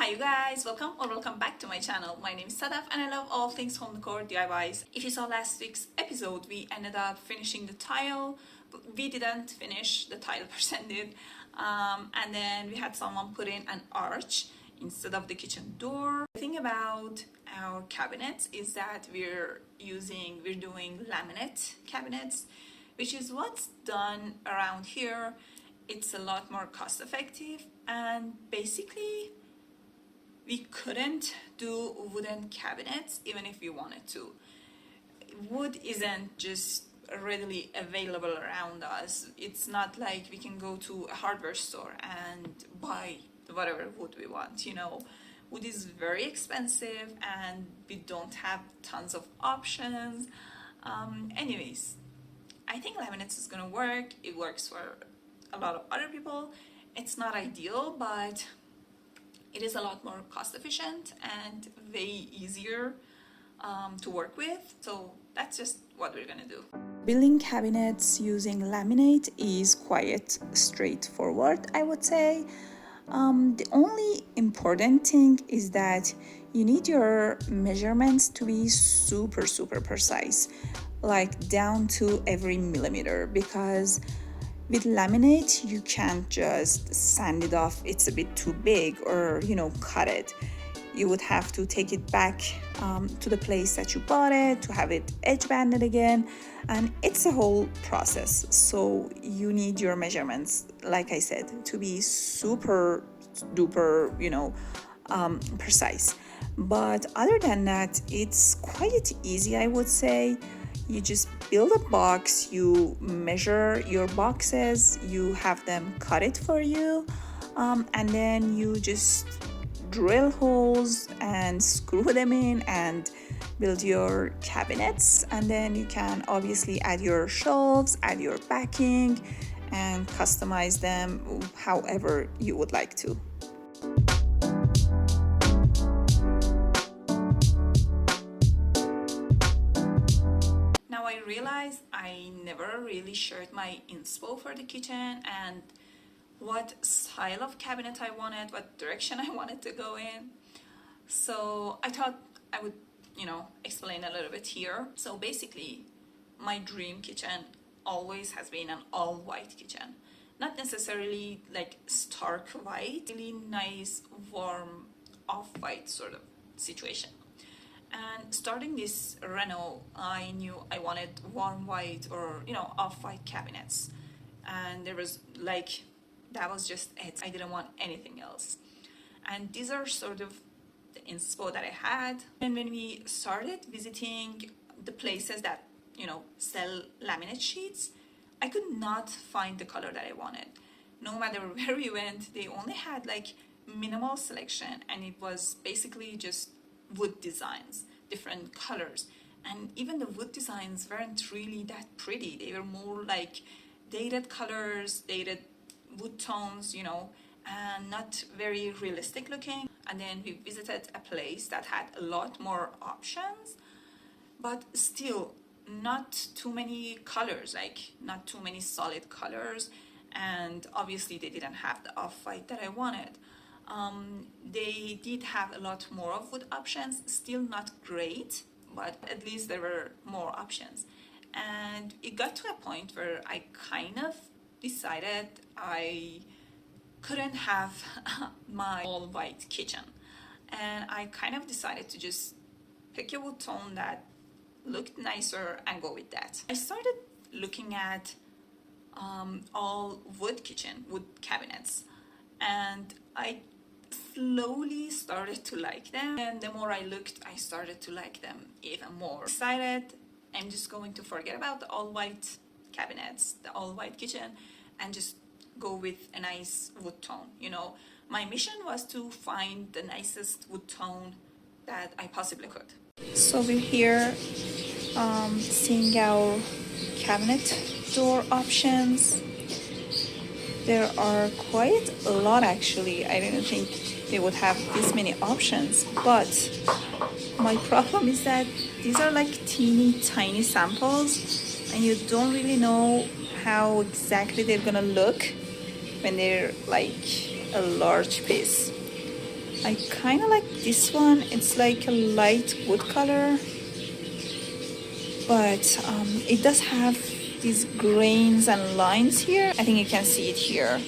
Hi you guys, welcome back to my channel. My name is Sadaf and I love all things home decor DIYs. If you saw last week's episode, we ended up finishing the tile, but we didn't finish, the tile person did. And then we had someone put in an arch instead of the kitchen door. The thing about our cabinets is that we're doing laminate cabinets, which is what's done around here. It's a lot more cost effective, and basically we couldn't do wooden cabinets even if we wanted to. Wood isn't just readily available around us. It's not like we can go to a hardware store and buy whatever wood we want, Wood is very expensive and we don't have tons of options. Anyways, I think laminates is gonna work. It works for a lot of other people. It's not ideal, but it is a lot more cost efficient and way easier to work with. So that's just what we're gonna do. Building cabinets using laminate is quite straightforward, I would say. The only important thing is that you need your measurements to be super precise, like down to every millimeter, because with laminate, you can't just sand it off, it's a bit too big, or cut it. You would have to take it back to the place that you bought it to have it edge banded again, and it's a whole process. So you need your measurements, like I said, to be super duper precise. But other than that, it's quite easy, I would say. You just build a box, you measure your boxes, you have them cut it for you, and then you just drill holes and screw them in and build your cabinets. And then you can obviously add your shelves, add your backing, and customize them however you would like to. I realized I never really shared my inspo for the kitchen and what style of cabinet I wanted, what direction I wanted to go in. So I thought I would, explain a little bit here. So basically, my dream kitchen always has been an all-white kitchen. Not necessarily like stark white, really nice, warm, off-white sort of situation. And starting this reno, I knew I wanted warm white or off-white cabinets, and that was just it. I didn't want anything else. And these are sort of the inspo that I had. And when we started visiting the places that sell laminate sheets, I could not find the color that I wanted. No matter where we went, they only had like minimal selection, and it was basically just wood designs, different colors. And even the wood designs weren't really that pretty. They were more like dated colors, dated wood tones, and not very realistic looking. And then we visited a place that had a lot more options, but still not too many colors, like not too many solid colors. And obviously they didn't have the off-white that I wanted. They did have a lot more of wood options, still not great, but at least there were more options. And it got to a point where I kind of decided I couldn't have my all white kitchen, and I kind of decided to just pick a wood tone that looked nicer and go with that. I started looking at all wood cabinets, and I slowly started to like them, and the more I looked, I started to like them even more. Decided I'm just going to forget about the all white cabinets, the all white kitchen, and just go with a nice wood tone. My mission was to find the nicest wood tone that I possibly could. So we're here seeing our cabinet door options. There are quite a lot, actually. I didn't think they would have this many options, but my problem is that these are like teeny tiny samples, and you don't really know how exactly they're gonna look when they're like a large piece. I kind of like this one. It's like a light wood color, but it does have these grains and lines here. I think you can see it here.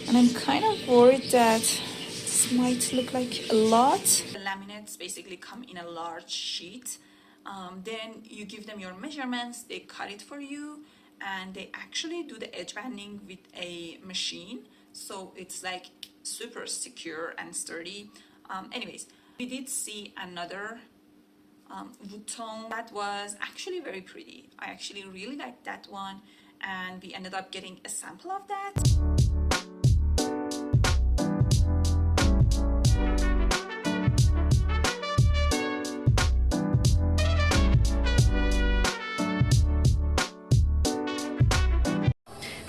And I'm kind of worried that this might look like a lot. The laminates basically come in a large sheet. Then you give them your measurements, they cut it for you, and they actually do the edge banding with a machine. So it's like super secure and sturdy. Anyways, we did see another wood tone that was actually very pretty. I actually really liked that one, and we ended up getting a sample of that.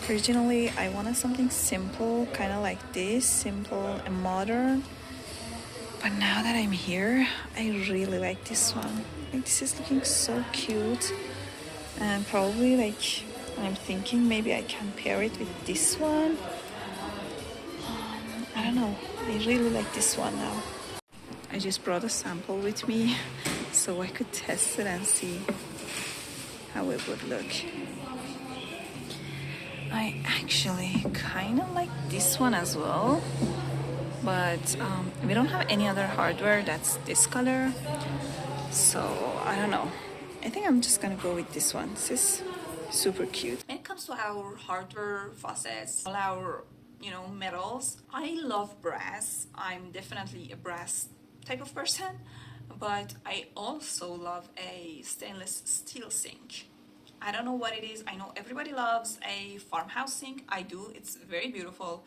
Originally, I wanted something simple, kind of like this, simple and modern. But now that I'm here, I really like this one. Like, this is looking so cute. And probably, like, I'm thinking maybe I can pair it with this one. I don't know. I really like this one now. I just brought a sample with me so I could test it and see how it would look. I actually kind of like this one as well, but we don't have any other hardware that's this color, so I don't know. I think I'm just gonna go with this one. This is super cute. When it comes to our hardware faucets, all our metals, I love brass. I'm definitely a brass type of person, but I also love a stainless steel sink. I don't know what it is. I know everybody loves a farmhouse sink. I do. It's very beautiful.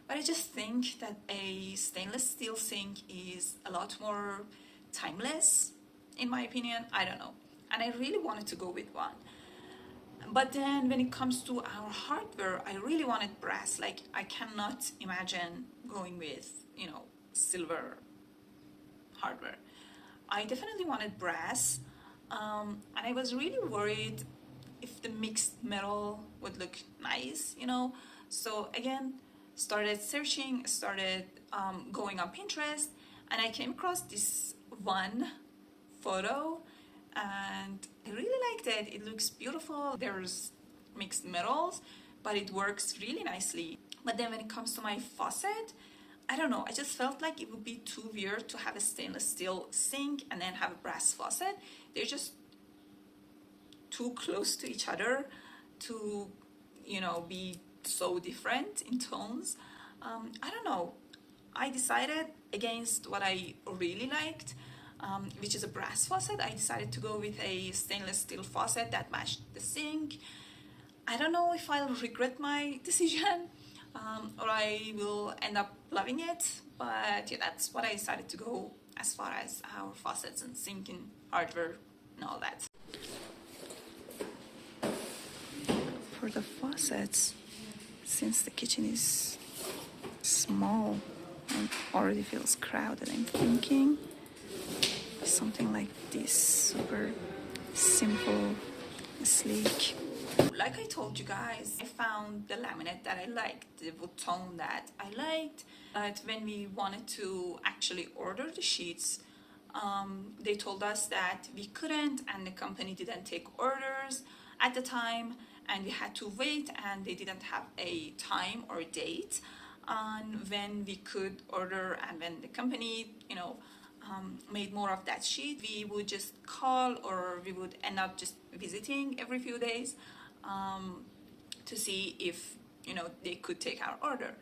But I just think that a stainless steel sink is a lot more timeless, in my opinion. I don't know. And I really wanted to go with one. But then when it comes to our hardware, I really wanted brass. Like, I cannot imagine going with, silver hardware. I definitely wanted brass. And I was really worried if the mixed metal would look nice, So again, started searching, started going on Pinterest, and I came across this one photo, and I really liked it. It looks beautiful. There's mixed metals, but it works really nicely. But then when it comes to my faucet, I don't know, I just felt like it would be too weird to have a stainless steel sink and then have a brass faucet. They're just too close to each other to be so different in tones. I don't know, I decided against what I really liked, which is a brass faucet. I decided to go with a stainless steel faucet that matched the sink. I don't know if I'll regret my decision, or I will end up loving it, but yeah, that's what I decided to go as far as our faucets and sink and hardware and all that. For the faucets, since the kitchen is small and already feels crowded, I'm thinking something like this, super simple, sleek. Like I told you guys, I found the laminate that I liked, the wood tone that I liked, but when we wanted to actually order the sheets, they told us that we couldn't, and the company didn't take orders at the time, and we had to wait, and they didn't have a time or date on when we could order, and when the company made more of that sheet, we would just call, or we would end up just visiting every few days to see if they could take our order.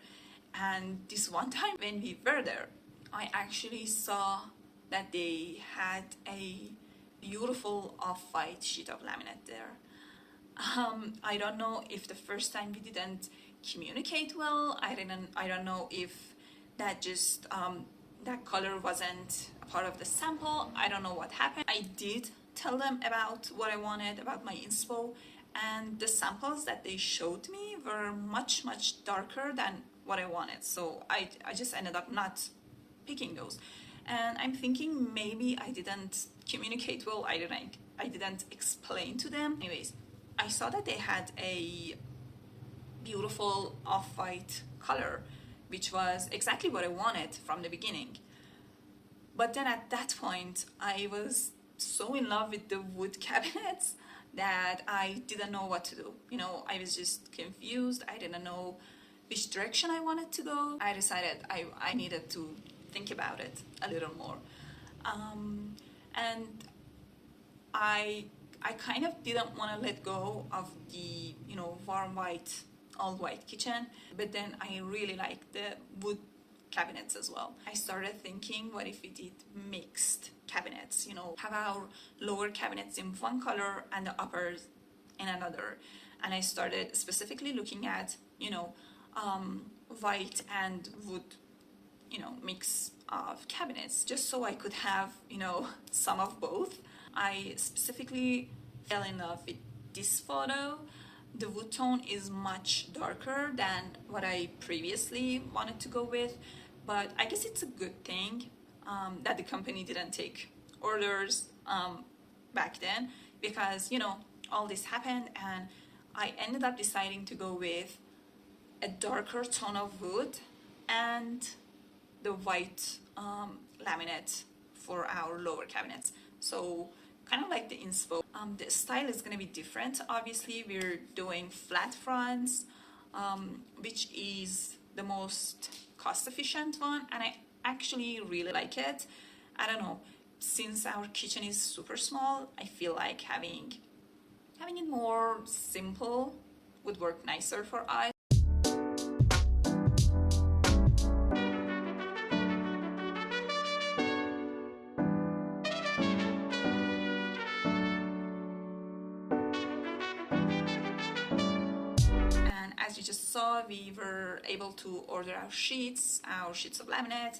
And this one time when we were there, I actually saw that they had a beautiful off-white sheet of laminate there. I don't know if the first time we didn't communicate well. I don't know if that just that color wasn't a part of the sample. I don't know what happened. I did tell them about what I wanted, about my inspo, and the samples that they showed me were much darker than what I wanted. So I just ended up not picking those. And I'm thinking maybe I didn't communicate well. I didn't explain to them. Anyways, I saw that they had a beautiful off-white color, which was exactly what I wanted from the beginning. But then at that point, I was so in love with the wood cabinets that I didn't know what to do. You know, I was just confused. I didn't know which direction I wanted to go. I decided I needed to think about it a little more. And I I kind of didn't want to let go of the, you know, warm white, all white kitchen, but then I really liked the wood cabinets as well. I started thinking, what if we did mixed cabinets? You know, have our lower cabinets in one color and the uppers in another. And I started specifically looking at, you know, white and wood, you know, mix of cabinets, just so I could have, you know, some of both. I specifically fell in love with this photo. The wood tone is much darker than what I previously wanted to go with, but I guess it's a good thing that the company didn't take orders back then, because, you know, all this happened and I ended up deciding to go with a darker tone of wood and the white laminate for our lower cabinets. So kind of like the Inspo. The style is going to be different. Obviously, we're doing flat fronts, which is the most cost efficient one, and I actually really like it. I don't know, since our kitchen is super small, I feel like having it more simple would work nicer for us. And as you just saw, we were able to order our sheets of laminate.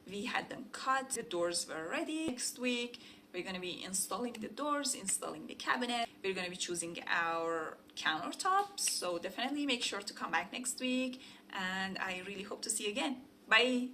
We had them cut, the doors were ready. Next week, we're gonna be installing the doors, installing the cabinet. We're gonna be choosing our countertops. So definitely make sure to come back next week. And I really hope to see you again. Bye.